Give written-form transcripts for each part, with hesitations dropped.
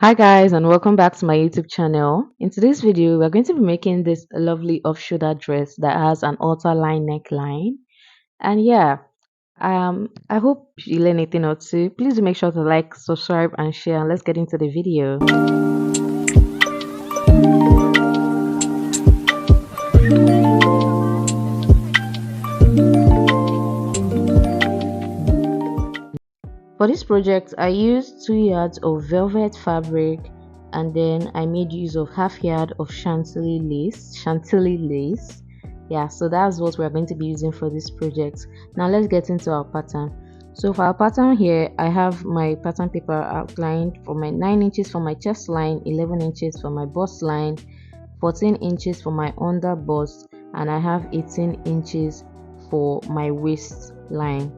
Hi guys, and welcome back to my YouTube channel. In today's video, we're going to be making this lovely off-shoulder dress that has an halter line neckline. And yeah, I hope you learn anything or two. Please do make sure to like, subscribe, and share. And let's get into the video. For this project, I used 2 yards of velvet fabric, and then I made use of half yard of chantilly lace. Yeah, so that's what we're going to be using for this project. Now let's get into our pattern. So for our pattern here, I have my pattern paper outlined for my 9 inches for my chest line, 11 inches for my bust line, 14 inches for my under bust, and I have 18 inches for my waist line.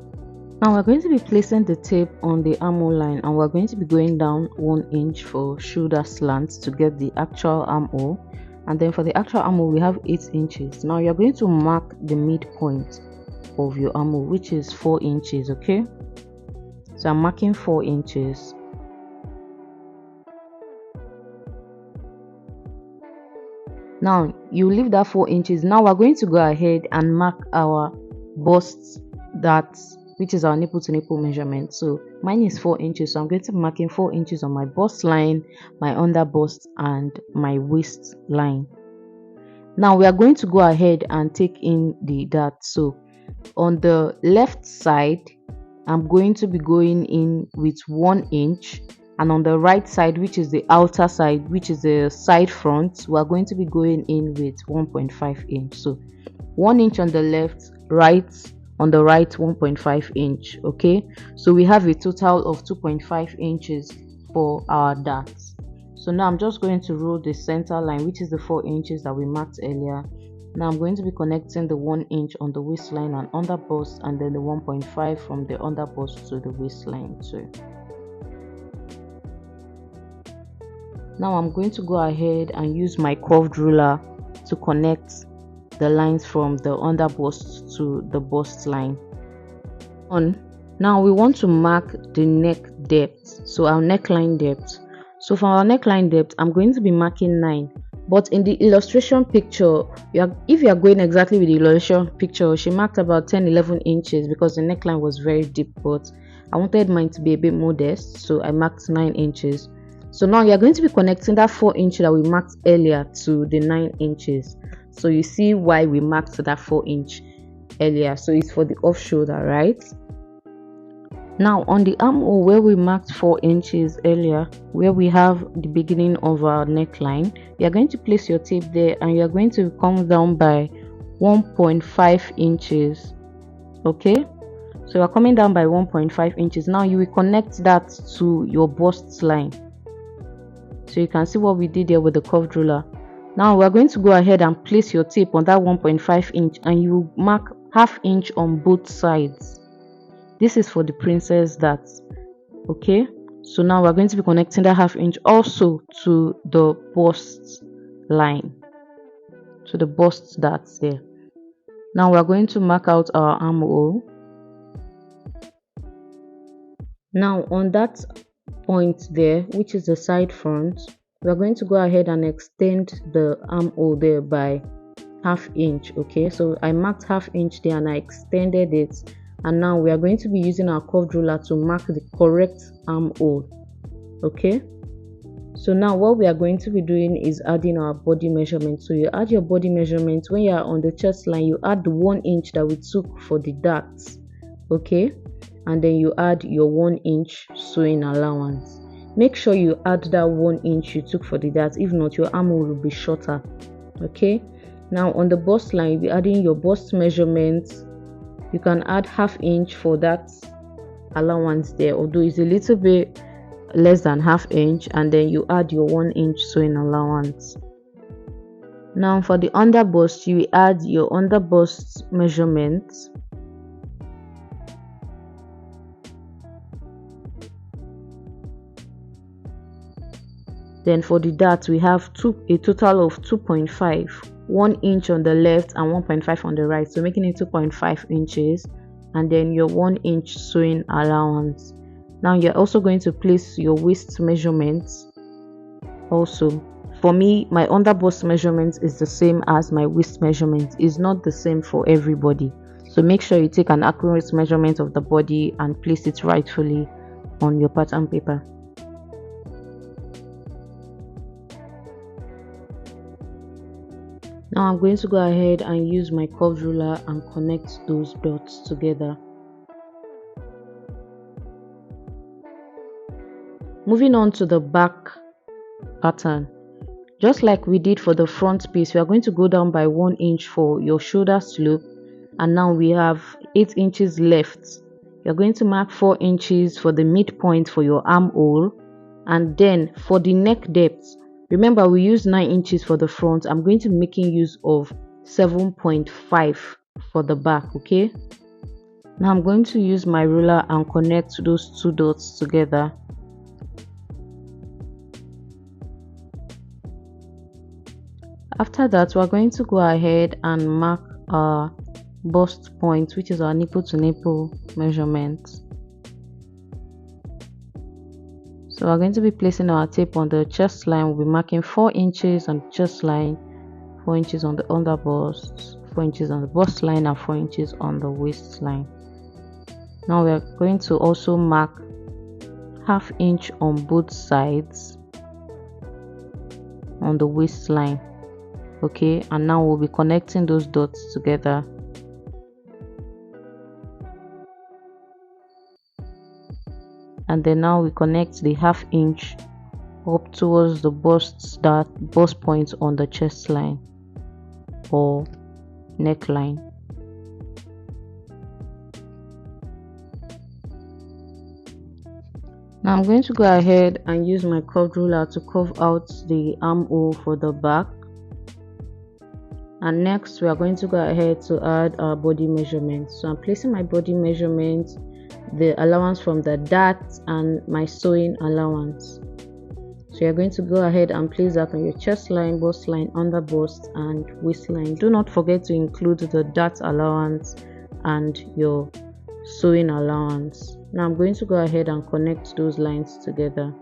Now we're going to be placing the tape on the armhole line, and we're going to be going down 1 inch for shoulder slant to get the actual armhole. And then for the actual armhole we have 8 inches. Now you're going to mark the midpoint of your armhole, which is 4 inches. Okay, so I'm marking 4 inches. Now you leave that 4 inches. Now we're going to go ahead and mark our bust, which is our nipple to nipple measurement. So mine is 4 inches, so I'm going to be marking 4 inches on my bust line, my under bust, and my waist line. Now we are going to go ahead and take in the dart. So on the left side, I'm going to be going in with 1 inch, and on the right side, which is the outer side, which is the side front, we are going to be going in with 1.5 inch. So 1 inch on the left, on the right 1.5 inch. Okay, so we have a total of 2.5 inches for our darts. So now I'm just going to roll the center line, which is the 4 inches that we marked earlier. Now I'm going to be connecting the 1 inch on the waistline and under bust, and then the 1.5 from the under bust to the waistline too. Now I'm going to go ahead and use my curved ruler to connect the lines from the under bust to the bust line. Now we want to mark the neck depth, so our neckline depth. So for our neckline depth, I'm going to be marking 9, but in the illustration picture, if you are going exactly with the illustration picture, she marked about 10-11 inches because the neckline was very deep, but I wanted mine to be a bit modest, so I marked 9 inches. So now you're going to be connecting that 4 inch that we marked earlier to the 9 inches. So you see why we marked that 4 inch earlier. So it's for the off shoulder, right? Now on the armhole where we marked 4 inches earlier, where we have the beginning of our neckline, you're going to place your tape there, and you're going to come down by 1.5 inches. Okay, so you're coming down by 1.5 inches. Now you will connect that to your bust line. So you can see what we did there with the curved ruler. Now we're going to go ahead and place your tape on that 1.5 inch, and you mark ½ inch on both sides. This is for the princess darts. Okay, so now we're going to be connecting that ½ inch also to the bust line, to the bust darts there. Now we're going to mark out our armhole. Now on that point there, which is the side front, we're going to go ahead and extend the armhole there by ½ inch. Okay, so I marked ½ inch there and I extended it, and now we are going to be using our curved ruler to mark the correct armhole. Okay, so now what we are going to be doing is adding our body measurement. So you add your body measurement when you are on the chest line, you add the 1 inch that we took for the darts. Okay, and then you add your 1 inch sewing allowance. Make sure you add that 1 inch you took for the darts, if not your armhole will be shorter. Okay, now on the bust line, you'll be adding your bust measurement. You can add ½ inch for that allowance there, although it's a little bit less than ½ inch, and then you add your 1 inch sewing allowance. Now for the under bust, you add your under bust measurement. Then for the dart, we have a total of 2.5, 1 inch on the left and 1.5 on the right, so making it 2.5 inches, and then your 1 inch sewing allowance. Now you're also going to place your waist measurements Also, for me, my under bust measurement is the same as my waist measurement. It's not the same for everybody, so make sure you take an accurate measurement of the body and place it rightfully on your pattern paper. Now I'm going to go ahead and use my curved ruler and connect those dots together. Moving on to the back pattern, just like we did for the front piece, we are going to go down by 1 inch for your shoulder slope, and now we have 8 inches left. You're going to mark 4 inches for the midpoint for your armhole, and then for the neck depth, remember we used 9 inches for the front. I'm going to be making use of 7.5 for the back. Okay, now I'm going to use my ruler and connect those 2 dots together. After that, we're going to go ahead and mark our bust point, which is our nipple to nipple measurement. So we're going to be placing our tape on the chest line. We'll be marking 4 inches on the chest line, 4 inches on the under bust, 4 inches on the bust line, and 4 inches on the waistline. Now we're going to also mark ½ inch on both sides on the waistline. Okay, and now we'll be connecting those dots together. And then now we connect the ½ inch up towards the bust point on the chest line or neckline. Now I'm going to go ahead and use my curved ruler to curve out the armhole for the back. And next we are going to go ahead to add our body measurement. So I'm placing my body measurement, the allowance from the dart, and my sewing allowance. So you're going to go ahead and place that on your chest line, bust line, under bust, and waistline. Do not forget to include the dart allowance and your sewing allowance. Now I'm going to go ahead and connect those lines together.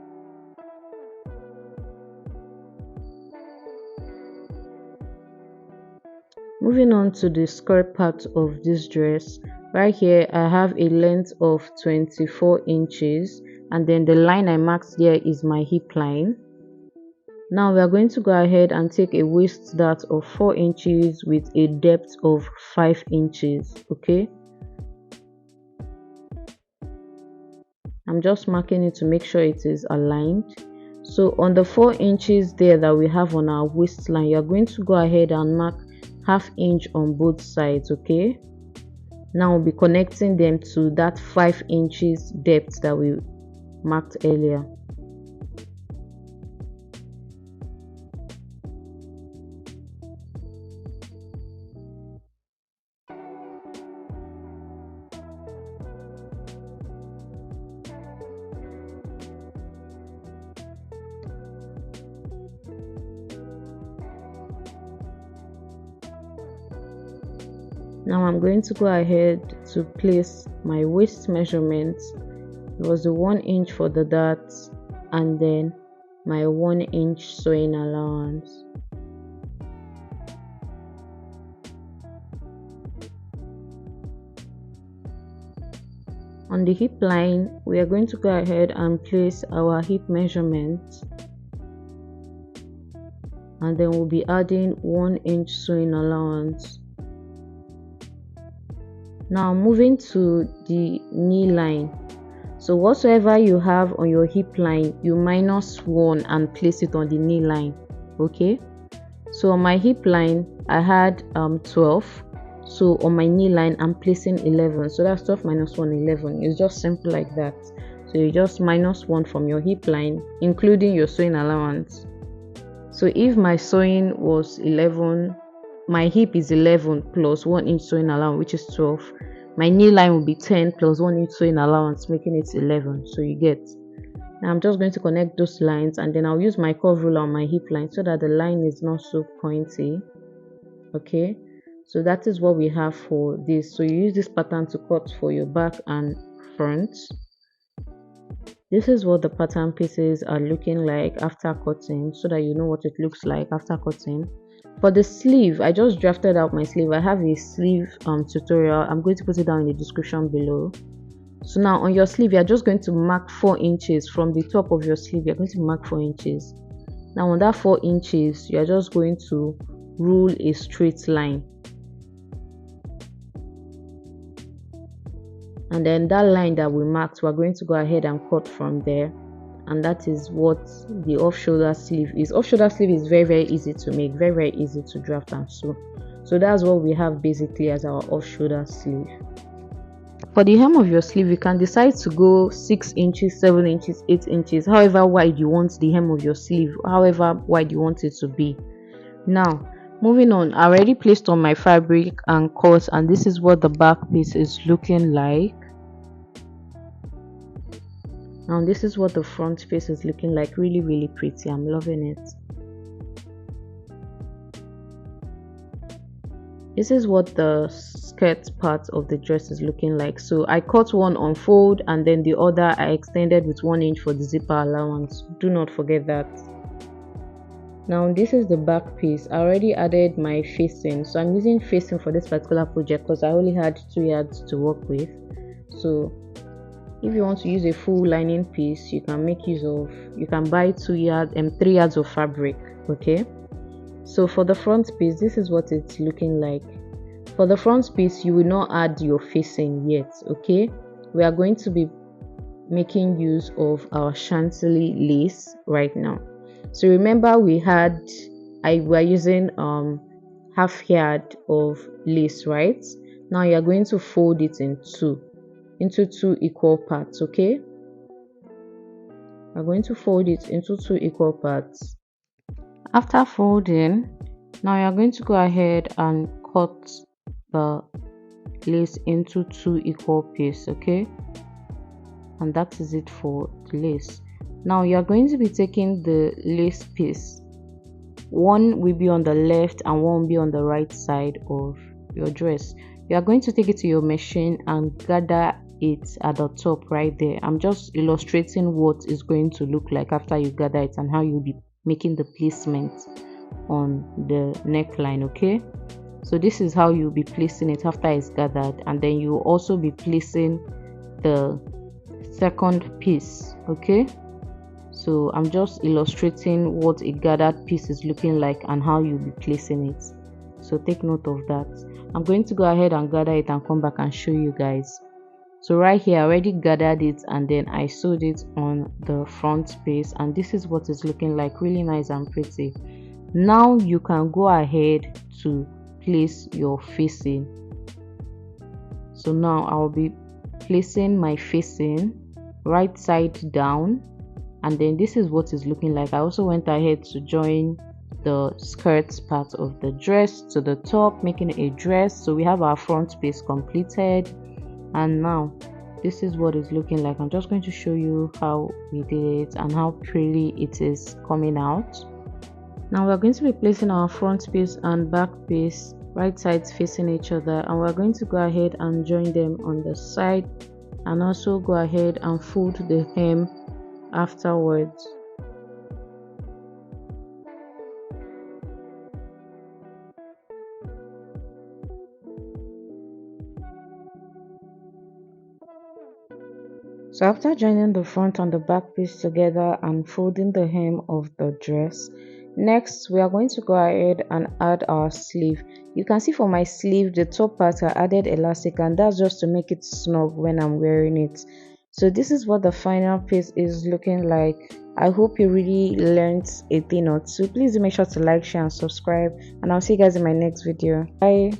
Moving on to the skirt part of this dress, right here I have a length of 24 inches, and then the line I marked there is my hip line. Now we are going to go ahead and take a waist dart of 4 inches with a depth of 5 inches. Okay, I'm just marking it to make sure it is aligned. So on the 4 inches there that we have on our waistline, you're going to go ahead and mark ½ inch on both sides. Okay, now we'll be connecting them to that 5 inches depth that we marked earlier. Now I'm going to go ahead to place my waist measurement. It was the 1 inch for the dart, and then my 1 inch sewing allowance. On the hip line, we are going to go ahead and place our hip measurement, and then we'll be adding 1 inch sewing allowance. Now moving to the knee line. So whatsoever you have on your hip line, you minus 1 and place it on the knee line. Okay, so on my hip line I had 12, so on my knee line I'm placing 11. So that's 12 minus 1, 11. It's just simple like that. So you just minus 1 from your hip line, including your sewing allowance. So if my sewing was 11, my hip is 11 plus 1 inch sewing allowance, which is 12. My knee line will be 10 plus 1 inch sewing allowance, making it 11. So you get. Now I'm just going to connect those lines, and then I'll use my curve ruler on my hip line so that the line is not so pointy. Okay, so that is what we have for this. So you use this pattern to cut for your back and front. This is what the pattern pieces are looking like after cutting, so that you know what it looks like after cutting. For the sleeve, I just drafted out my sleeve. I have a sleeve tutorial. I'm going to put it down in the description below. So now on your sleeve, you're just going to mark 4 inches from the top of your sleeve. You're going to mark 4 inches. Now on that 4 inches, you're just going to rule a straight line. And then that line that we marked, we're going to go ahead and cut from there. And that is what the off shoulder sleeve is. Off shoulder sleeve is very easy to make, very easy to draft and sew. So that's what we have basically as our off shoulder sleeve. For the hem of your sleeve, you can decide to go 6 inches, 7 inches, 8 inches, however wide you want the hem of your sleeve, however wide you want it to be. Now moving on, I already placed on my fabric and cut, and this is what the back piece is looking like. Now this is what the front piece is looking like. Really pretty. I'm loving it. This is what the skirt part of the dress is looking like. So I cut one on fold, and then the other I extended with 1 inch for the zipper allowance. Do not forget that. Now this is the back piece. I already added my facing, so I'm using facing for this particular project because I only had 2 yards to work with. So if you want to use a full lining piece, you can make use of, you can buy 3 yards of fabric. Okay, so for the front piece, this is what it's looking like. For the front piece, you will not add your facing yet. Okay, we are going to be making use of our chantilly lace right now. So remember we were using half yard of lace, right? Now you are going to fold it into 2 equal parts. Okay, we're going to fold it into 2 equal parts. After folding, now you're going to go ahead and cut the lace into 2 equal pieces. Okay, and that is it for the lace. Now you're going to be taking the lace piece, one will be on the left and one will be on the right side of your dress. You are going to take it to your machine and gather it at the top right there. I'm just illustrating what it's going to look like after you gather it and how you'll be making the placement on the neckline. Okay, so this is how you'll be placing it after it's gathered, and then you'll also be placing the second piece. Okay, so I'm just illustrating what a gathered piece is looking like and how you'll be placing it, so take note of that. I'm going to go ahead and gather it and come back and show you guys. So right here I already gathered it and then I sewed it on the front piece, and this is what it's looking like. Really nice and pretty. Now you can go ahead to place your facing. So now I'll be placing my facing right side down, and then this is what it's looking like. I also went ahead to join the skirt part of the dress to the top, making a dress. So we have our front piece completed, and now this is what it's looking like. I'm just going to show you how we did it and how pretty it is coming out. Now we're going to be placing our front piece and back piece right sides facing each other, and we're going to go ahead and join them on the side, and also go ahead and fold the hem afterwards. So after joining the front and the back piece together and folding the hem of the dress, next we are going to go ahead and add our sleeve. You can see for my sleeve, the top part I added elastic, and that's just to make it snug when I'm wearing it. So this is what the final piece is looking like. I hope you really learned a thing or two. Please do make sure to like, share and subscribe, and I'll see you guys in my next video. Bye.